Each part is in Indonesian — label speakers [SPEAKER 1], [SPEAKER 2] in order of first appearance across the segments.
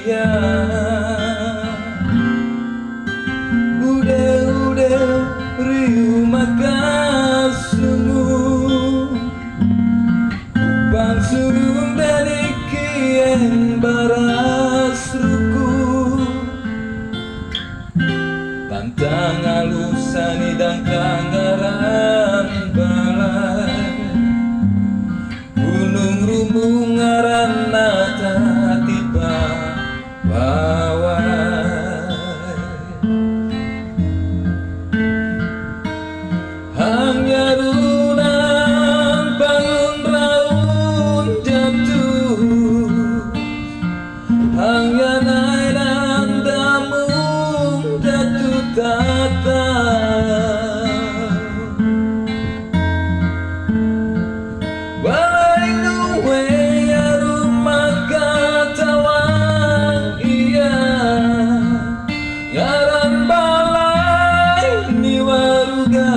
[SPEAKER 1] iya. Ude riu makasungu bang surung dari kien baras ruku tantang alusani dan kanggaran balai gunung rumbung ngaran nata tiba bawah hangyarunan bangun raun jatuh hangyanai dan damung jatuh tata balai nuwe ya rumah katawang iya ngaran balai ni waruga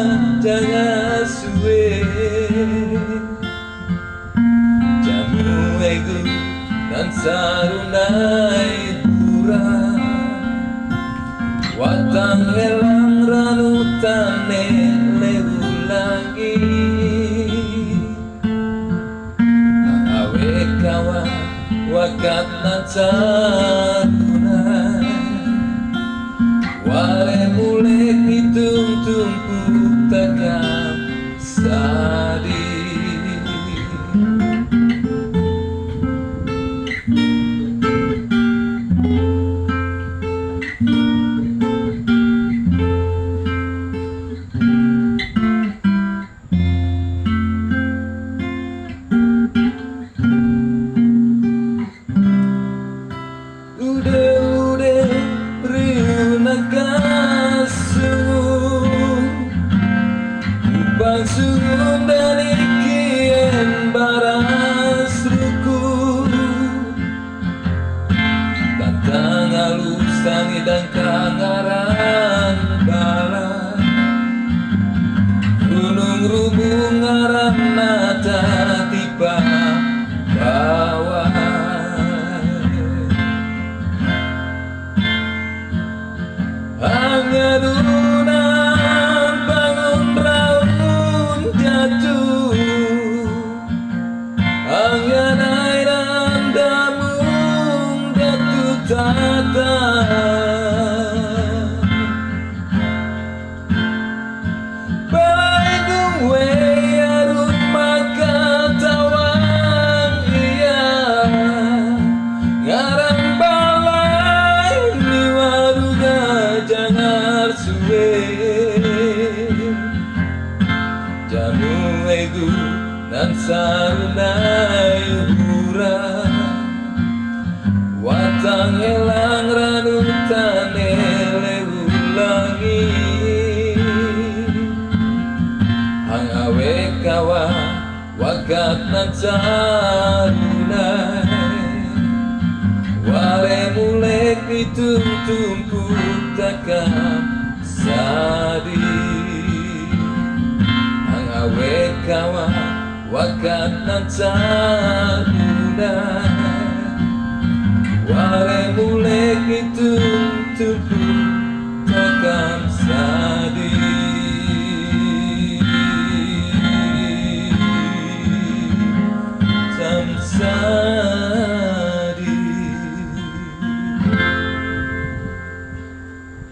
[SPEAKER 1] jangan suwe jamu egu dan sarunai pura watang helang ranutane lewu lagi awe kawa wakat nan sarunai wale mulai hitung tumpuk takkan sadi ude riu nakasungu bang surung dari kien baras ruku tantang alusani dan kangaran bala gunung rumbung ngaran nata tiba bawah hangyarunan bangun raun jatuh hangyanai dan damung jatuh tata balai gue ya rumah katawang iya ngaran balai ni waruga jangan suwe jamu egu dan sarunai hura watang elang ranutane lewu lagi hang awe kawa wakat nan sarunai wale mulek ditumpuk takkan sadi hang awe kawa wakat nan sarunai wale mulek ditumpuk takkan sadi.